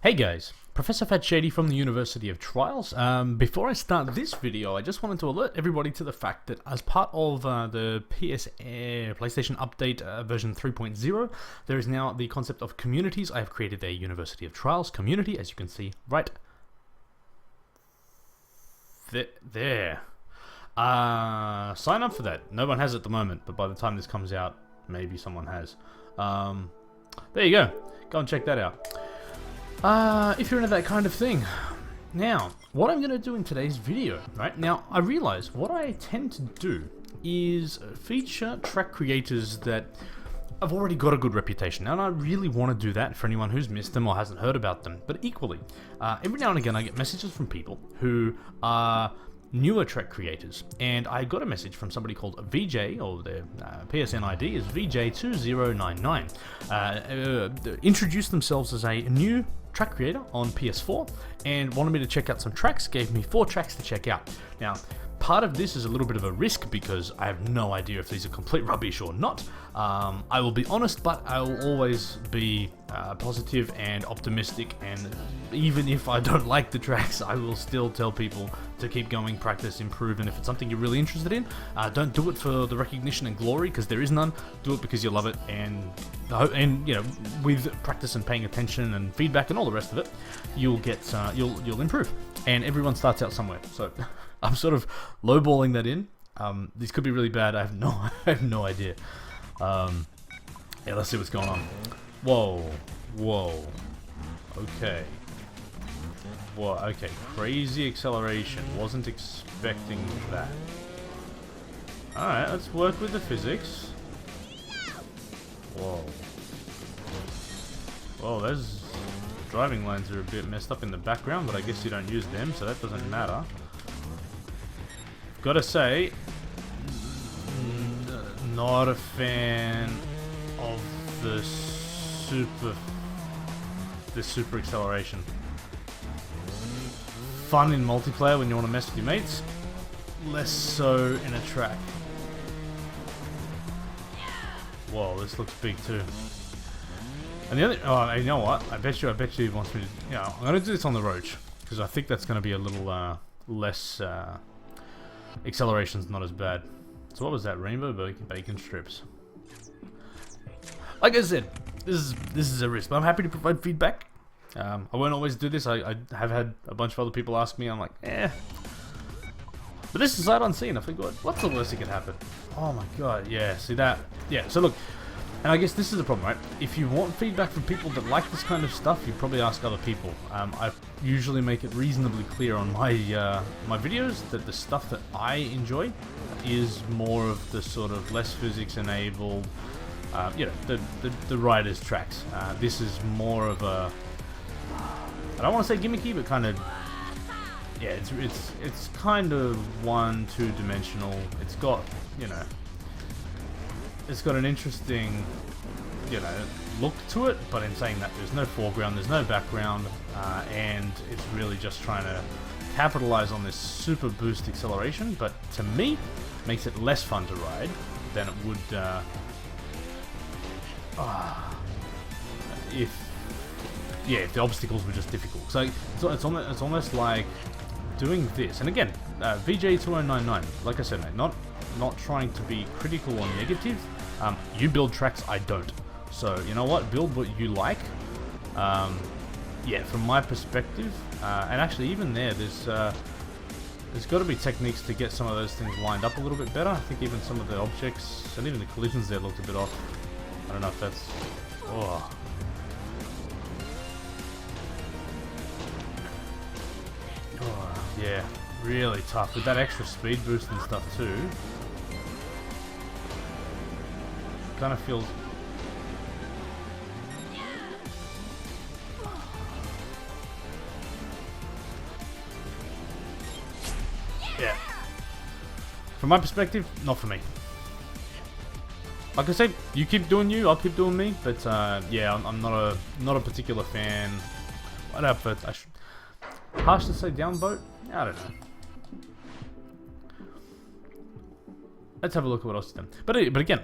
Hey guys, Professor Fat Shady from the University of Trials. Before I start this video, I just wanted to alert everybody to the fact that as part of the PlayStation Update version 3.0, there is now the concept of communities. I have created a University of Trials community, as you can see right there. Sign up for that. No one has at the moment, but by the time this comes out, maybe someone has. There you go. Go and check that out. If you're into that kind of thing. Now, what I'm going to do in today's video, right? Now, I realize what I tend to do is feature track creators that have already got a good reputation. And I really want to do that for anyone who's missed them or hasn't heard about them. But equally, every now and again I get messages from people who are newer track creators. And I got a message from somebody called VJ, or their PSN ID is VJ2099. Introduced themselves as a new track creator on PS4 and wanted me to check out some tracks, gave me 4 tracks to check out. Now, part of this is a little bit of a risk because I have no idea if these are complete rubbish or not. I will be honest, but I will always be positive and optimistic, and even if I don't like the tracks, I will still tell people to keep going, practice, improve, and if it's something you're really interested in, don't do it for the recognition and glory, because there is none. Do it because you love it, and you know, with practice and paying attention and feedback and all the rest of it, you'll get you'll improve. And everyone starts out somewhere, so I'm sort of lowballing that in. These could be really bad. I have no idea. Yeah, let's see what's going on. Whoa. Okay. Whoa. Okay. Crazy acceleration. Wasn't expecting that. All right. Let's work with the physics. Whoa. Whoa. Those driving lines are a bit messed up in the background, but I guess you don't use them, so that doesn't matter. Gotta say, not a fan of the super acceleration. Fun in multiplayer when you want to mess with your mates, less so in a track. Whoa, this looks big too. And the other, oh, you know what? I bet you he wants me to. You know, I'm gonna do this on the road because I think that's gonna be a little less. Acceleration's not as bad. So what was that? Rainbow bacon strips. Like I said, this is a risk, but I'm happy to provide feedback. I won't always do this. I have had a bunch of other people ask me. I'm like, eh. But this is sight unseen. I think, what's the worst that could happen? Oh my god, yeah. See that? Yeah. So look, and I guess this is the problem, right? If you want feedback from people that like this kind of stuff, you probably ask other people. I usually make it reasonably clear on my my videos that the stuff that I enjoy is more of the sort of less physics enabled, you know, the rider's tracks. This is more of a, I don't want to say gimmicky, but kind of, yeah, it's kind of 1-2 dimensional. It's got, you know, it's got an interesting, you know, look to it, but in saying that, there's no foreground, there's no background, and it's really just trying to capitalize on this super boost acceleration, but to me, makes it less fun to ride than it would if the obstacles were just difficult. So it's almost like doing this, and again, VJ2099, like I said, mate, not trying to be critical or negative. You build tracks, I don't. So you know what? Build what you like. Yeah, from my perspective, and actually even there's got to be techniques to get some of those things lined up a little bit better. I think even some of the objects and even the collisions there looked a bit off. I don't know if that's. Oh. Oh, yeah, really tough with that extra speed boost and stuff too. Kind of feels. Yeah. From my perspective, not for me. Like I said, you keep doing you, I'll keep doing me. But yeah, I'm not a particular fan. Whatever. Harsh to say downvote? I don't know. Let's have a look at what else he's done. But again,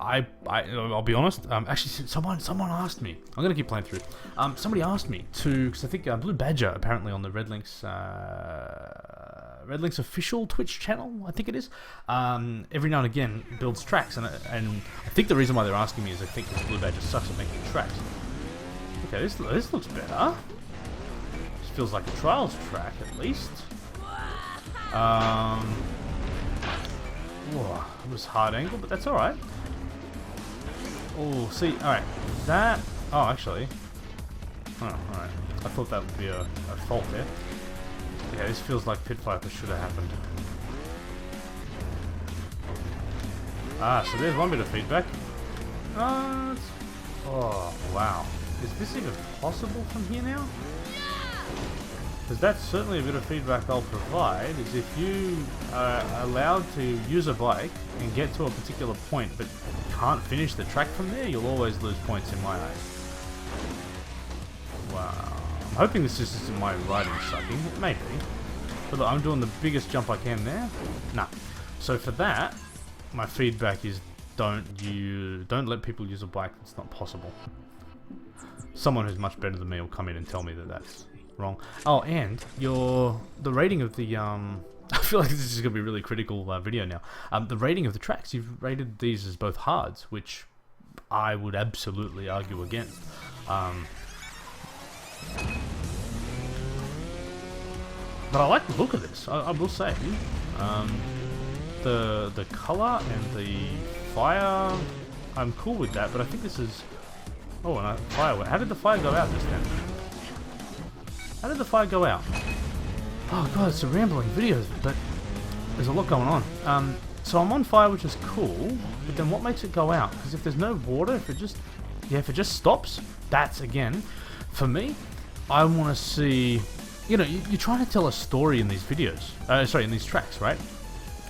I'll be honest. Actually, someone asked me. I'm gonna keep playing through. Somebody asked me to, because I think Blue Badger apparently on the Red Links official Twitch channel, I think it is. Every now and again builds tracks, and I think the reason why they're asking me is I think because Blue Badger sucks at making tracks. Okay, this looks better. This feels like a trials track at least. Whoa, it was hard angle, but that's alright. Oh, see, alright, that... Oh, actually... Oh, alright. I thought that would be a fault there. Yeah, this feels like Pit Viper should have happened. Ah, so there's one bit of feedback. Oh, wow. Is this even possible from here now? Because that's certainly a bit of feedback I'll provide, is if you are allowed to use a bike and get to a particular point but can't finish the track from there, you'll always lose points in my eyes. Wow. I'm hoping this is just my riding sucking. It may be. But look, I'm doing the biggest jump I can there. Nah. So for that, my feedback is don't let people use a bike that's not possible. Someone who's much better than me will come in and tell me that that's wrong. Oh, and the rating of the I feel like this is going to be a really critical video now. The rating of the tracks, you've rated these as both hards, which I would absolutely argue against. But I like the look of this, I will say. The color and the fire, I'm cool with that, but I think this is... Oh, and fire. How did the fire go out just then? How did the fire go out? Oh god, it's a rambling video, but there's a lot going on. So I'm on fire, which is cool, but then what makes it go out? Because if there's no water, if it just stops, that's, again, for me, I want to see... You know, you're trying to tell a story in these videos. In these tracks, right?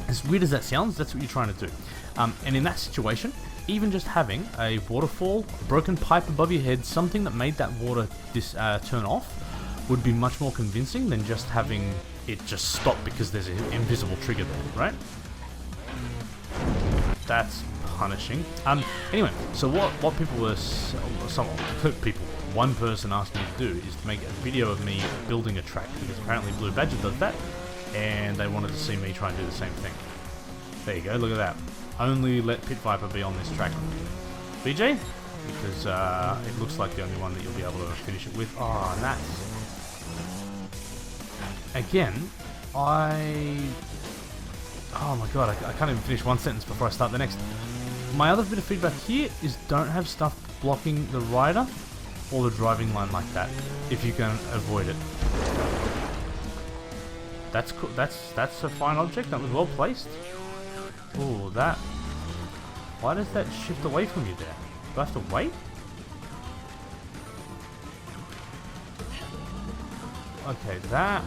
As weird as that sounds, that's what you're trying to do. And in that situation, even just having a waterfall, a broken pipe above your head, something that made that water turn off, would be much more convincing than just having it just stop because there's an invisible trigger there, right? That's punishing. Anyway, so what people were... One person asked me to do is to make a video of me building a track, because apparently Blue Badger does that, and they wanted to see me try and do the same thing. There you go, look at that. Only let Pit Viper be on this track. VJ? Because it looks like the only one that you'll be able to finish it with. Oh, and that's... Again, oh my god, I can't even finish one sentence before I start the next. My other bit of feedback here is don't have stuff blocking the rider or the driving line like that, if you can avoid it. That's cool. That's a fine object. That was well placed. Oh, that. Why does that shift away from you there? Do I have to wait? Okay, that.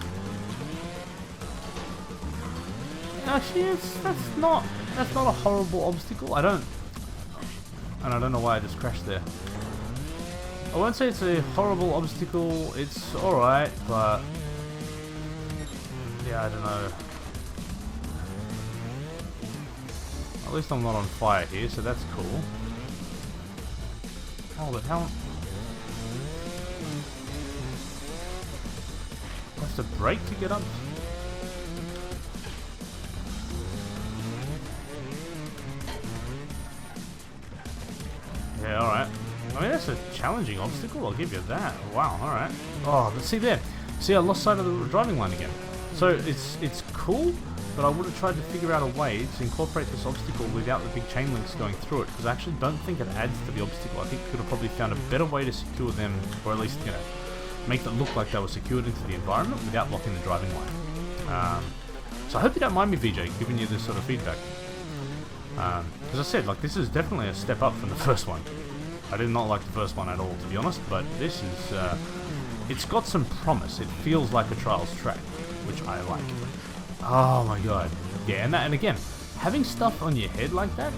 Actually, that's not a horrible obstacle. I don't know why I just crashed there. I won't say it's a horrible obstacle, it's alright, but... Yeah, I don't know. At least I'm not on fire here, so that's cool. Oh, but how... I have to brake to get up? Yeah, alright. I mean, that's a challenging obstacle, I'll give you that. Wow, alright. Oh, but see there. See, I lost sight of the driving line again. So, it's cool, but I would have tried to figure out a way to incorporate this obstacle without the big chain links going through it, because I actually don't think it adds to the obstacle. I think you could have probably found a better way to secure them, or at least, you know, make them look like they were secured into the environment without blocking the driving line. So I hope you don't mind me, VJ, giving you this sort of feedback. As I said, like, this is definitely a step up from the first one. I did not like the first one at all, to be honest, but this is, it's got some promise. It feels like a Trials track, which I like. Oh my god. Yeah, and again, having stuff on your head like that,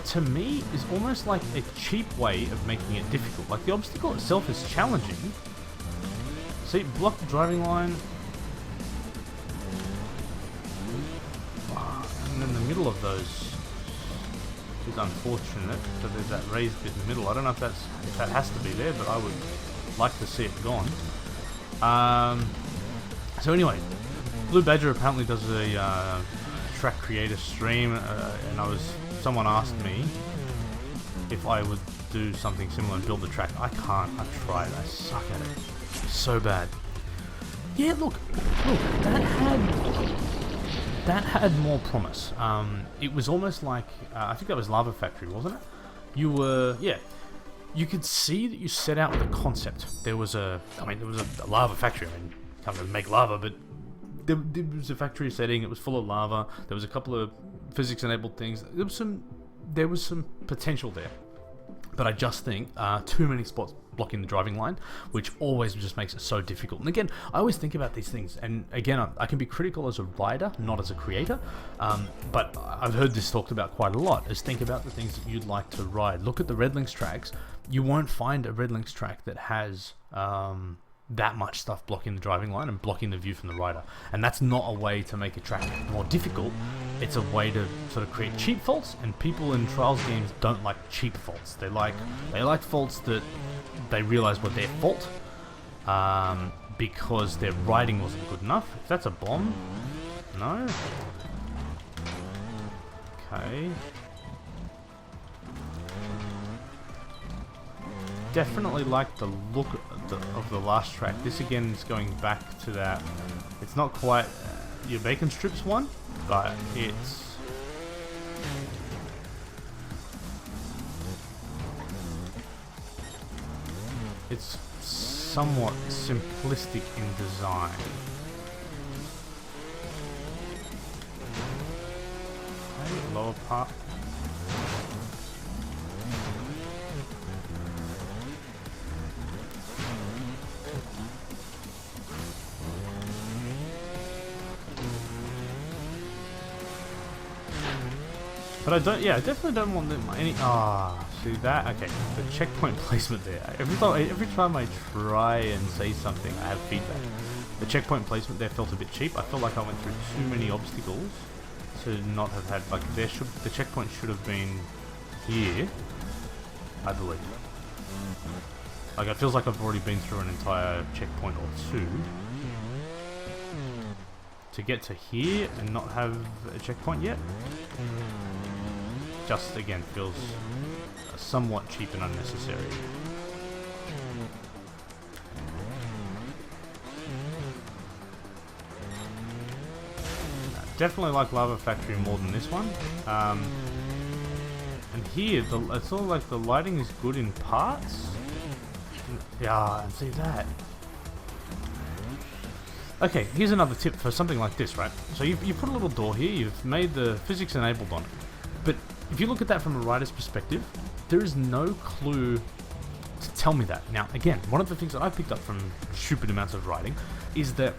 to me, is almost like a cheap way of making it difficult. Like, the obstacle itself is challenging. See, block the driving line. And in the middle of those... is unfortunate. So there's that raised bit in the middle. I don't know if that has to be there, but I would like to see it gone. So anyway, Blue Badger apparently does a track creator stream, and someone asked me if I would do something similar and build the track. I can't. I've tried. I suck at it. It's so bad. Yeah, look, that had more promise. It was almost like I think that was Lava Factory, wasn't it? You could see that you set out with a concept. There was a lava factory. I mean, you can't really make lava, but there was a factory setting. It was full of lava. There was a couple of physics-enabled things. There was some potential there. But I just think too many spots blocking the driving line, which always just makes it so difficult. And again, I always think about these things, and again, I can be critical as a rider, not as a creator, but I've heard this talked about quite a lot, is think about the things that you'd like to ride. Look at the Red Links tracks. You won't find a Red Links track that has that much stuff blocking the driving line and blocking the view from the rider. And that's not a way to make a track more difficult. It's a way to sort of create cheap faults, and people in Trials games don't like cheap faults. They like faults that they realize were their fault because their riding wasn't good enough. If that's a bomb, no. Okay. Definitely like the look of the last track. This again is going back to that. It's not quite your bacon strips one, but it's somewhat simplistic in design. Okay, lower part. But I definitely don't want them any. See that? Okay, the checkpoint placement there. Every time I try and say something, I have feedback. The checkpoint placement there felt a bit cheap. I felt like I went through too many obstacles to not have had the checkpoint should have been here, I believe. Like it feels like I've already been through an entire checkpoint or two to get to here and not have a checkpoint yet. Just again feels somewhat cheap and unnecessary. Definitely like Lava Factory more than this one. And here, it's all like the lighting is good in parts. Yeah, and see that. Okay, here's another tip for something like this, right? So you put a little door here, you've made the physics enabled on it. But if you look at that from a rider's perspective, there is no clue to tell me that. Now, again, one of the things that I've picked up from stupid amounts of riding is that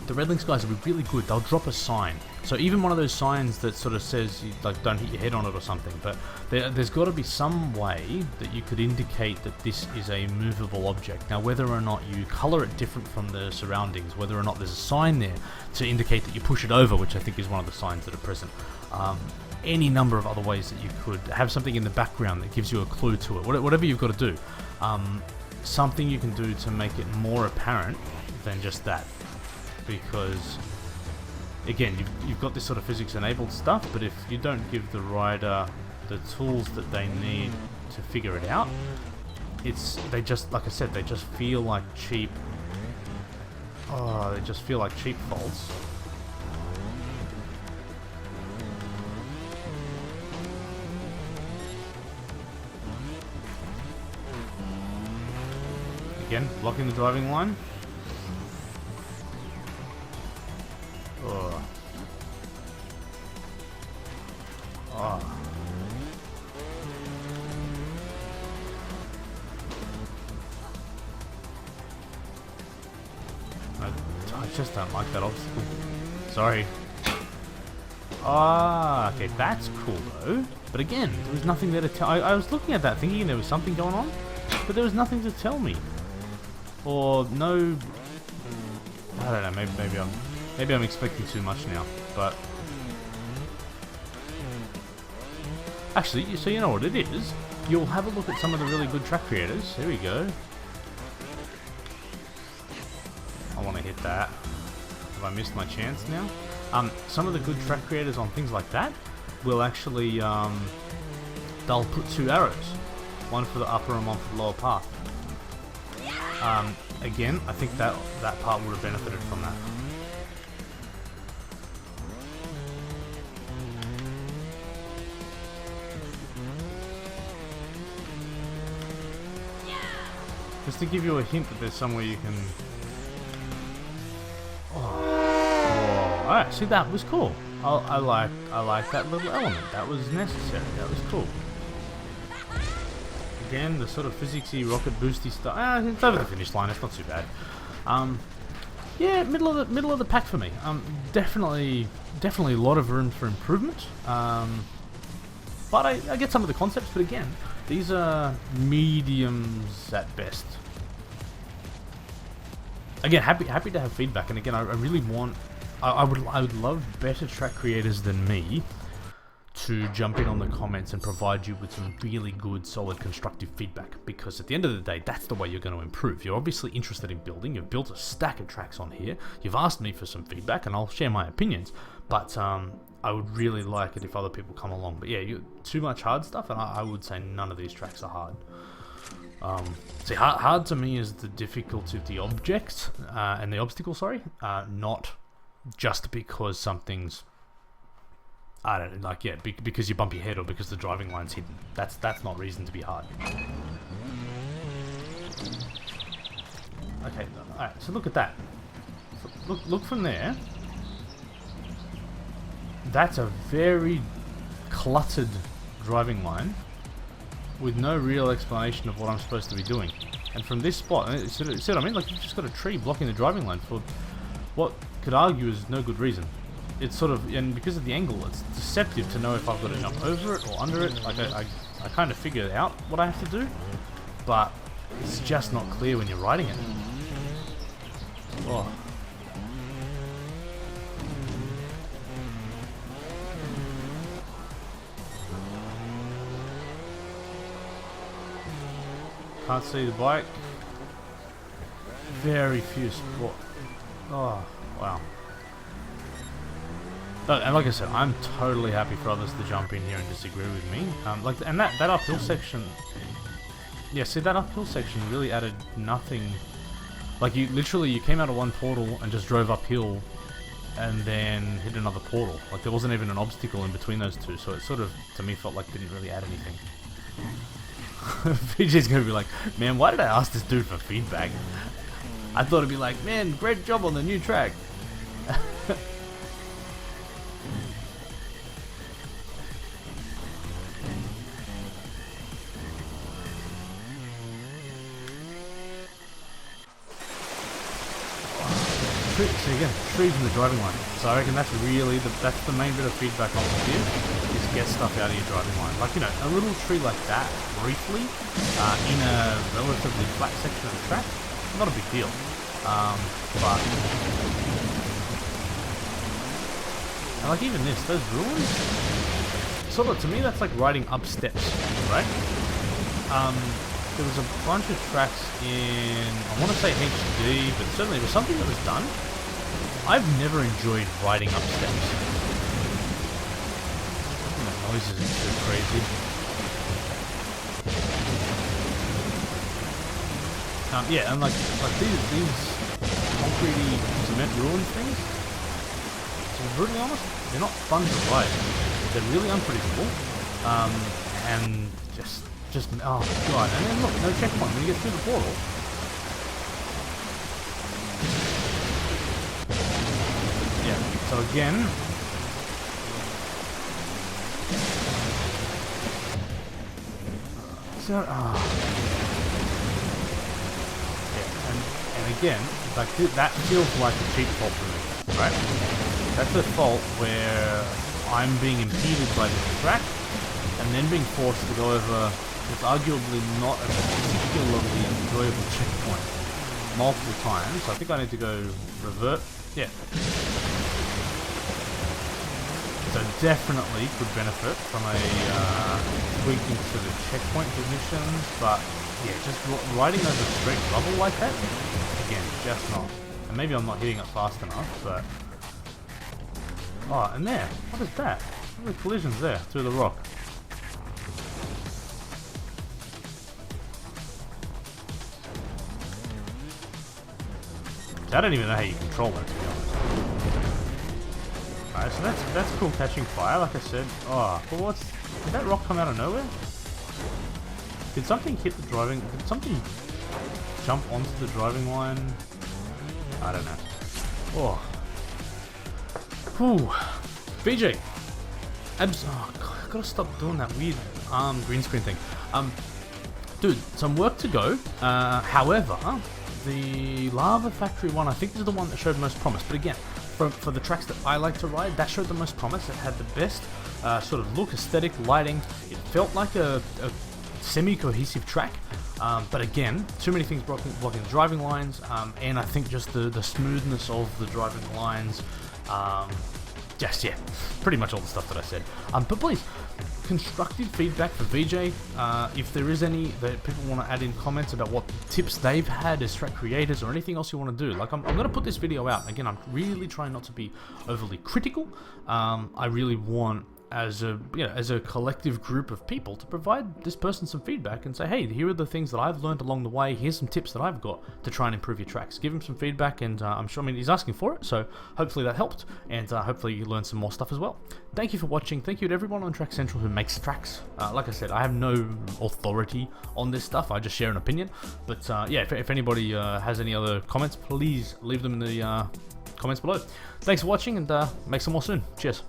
the Red Links guys will be really good. They'll drop a sign. So even one of those signs that sort of says, like, don't hit your head on it or something. But there's got to be some way that you could indicate that this is a movable object. Now, whether or not you color it different from the surroundings, whether or not there's a sign there to indicate that you push it over, which I think is one of the signs that are present. Any number of other ways that you could have something in the background that gives you a clue to it. Whatever you've got to do. Something you can do to make it more apparent than just that. Because again, you've got this sort of physics enabled stuff, but if you don't give the rider the tools that they need to figure it out, they just, like I said, they just feel like cheap. They just feel like cheap faults. Again, blocking the driving line. I just don't like that obstacle. Sorry. Okay, that's cool though. But again, there was nothing there to tell. I was looking at that thinking there was something going on, but there was nothing to tell me. Or no, I don't know. Maybe I'm expecting too much now. But Actually, so you know what it is? You'll have a look at some of the really good track creators. Here we go. I want to hit that. Have I missed my chance now? Some of the good track creators on things like that will actually, they'll put 2 arrows. One for the upper and one for the lower path. Again, I think that part would have benefited from that. Just to give you a hint that there's somewhere you can... Oh. Alright, see, that was cool. I like that little element. That was necessary. That was cool. Again, the sort of physicsy, rocket boosty stuff. It's over the finish line. It's not too bad. Yeah, middle of the pack for me. Definitely a lot of room for improvement. But I get some of the concepts. But again, these are mediums at best. Again, happy to have feedback. And again, I really want. I would love better track creators than me to jump in on the comments and provide you with some really good, solid, constructive feedback. Because at the end of the day, that's the way you're going to improve. You're obviously interested in building. You've built a stack of tracks on here. You've asked me for some feedback, and I'll share my opinions. But I would really like it if other people come along. But yeah, too much hard stuff, and I would say none of these tracks are hard. See, hard to me is the difficulty of the objects and the obstacle. Sorry, not just because something's, I don't know, like, yeah, because you bump your head or because the driving line's hidden. That's not reason to be hard. Okay, alright, so look at that. So look from there. That's a very cluttered driving line with no real explanation of what I'm supposed to be doing. And from this spot, see what I mean? Like, you've just got a tree blocking the driving line for what could argue is no good reason. It's sort of, and because of the angle, it's deceptive to know if I've got to jump over it or under it. Like, I kind of figured out what I have to do, but it's just not clear when you're riding it. Oh. Can't see the bike. Very few sport. Oh, wow. And like I said, I'm totally happy for others to jump in here and disagree with me. And that uphill section, yeah. See, that uphill section really added nothing. Like, you came out of one portal and just drove uphill, and then hit another portal. Like, there wasn't even an obstacle in between those two, so it sort of, to me, felt like didn't really add anything. VJ's gonna be like, man, why did I ask this dude for feedback? I thought it'd be like, man, great job on the new track. So again, trees in the driving line. So I reckon that's really that's the main bit of feedback I want to give, is get stuff out of your driving line. Like, you know, a little tree like that, briefly, in a relatively flat section of the track, not a big deal. But and like even this, those ruins, sort of, to me that's like riding up steps, right? There was a bunch of tracks in, I want to say HD, but certainly it was something that was done. I've never enjoyed riding up steps. The noise isn't too crazy. Yeah, and like these concrete cement ruin things, to be brutally honest, they're not fun to ride. They're really unpredictable, and just oh god. And then look, no checkpoint when you get through the portal. Yeah, so again, and again, like that feels like a cheat fault for me, right? That's a fault where I'm being impeded by the track and then being forced to go over what's arguably not a particularly enjoyable checkpoint multiple times. So I think I need to go revert. Yeah. So So definitely could benefit from a tweaking to the checkpoint positions, but yeah, just riding over straight rubble like that, again, just not. And maybe I'm not hitting it fast enough, but... Oh, and there, what is that? What are the collisions there, through the rock? I don't even know how you control that, to be honest. Alright, so that's cool catching fire, like I said. Oh, but did that rock come out of nowhere? Did something hit the driving... Did something jump onto the driving line? I don't know. Oh. Whew. VJ! Oh, God, I gotta stop doing that weird green screen thing. Dude, some work to go. However... The Lava Factory one, I think, is the one that showed most promise. But again, for the tracks that I like to ride, that showed the most promise. It had the best sort of look, aesthetic, lighting. It felt like a semi-cohesive track. But again, too many things blocking the driving lines. And I think just the smoothness of the driving lines. Just, yeah, pretty much all the stuff that I said. But please, constructive feedback for VJ. If there is any that people want to add in comments about what tips they've had as track creators or anything else you want to do. Like, I'm going to put this video out. Again, I'm really trying not to be overly critical. I really want, as a collective group of people, to provide this person some feedback and say, hey, here are the things that I've learned along the way. Here's some tips that I've got to try and improve your tracks. Give him some feedback, and I'm sure, he's asking for it, so hopefully that helped, and hopefully you learned some more stuff as well. Thank you for watching. Thank you to everyone on Track Central who makes tracks. Like I said, I have no authority on this stuff. I just share an opinion. But yeah, if anybody has any other comments, please leave them in the comments below. Thanks for watching, and make some more soon. Cheers.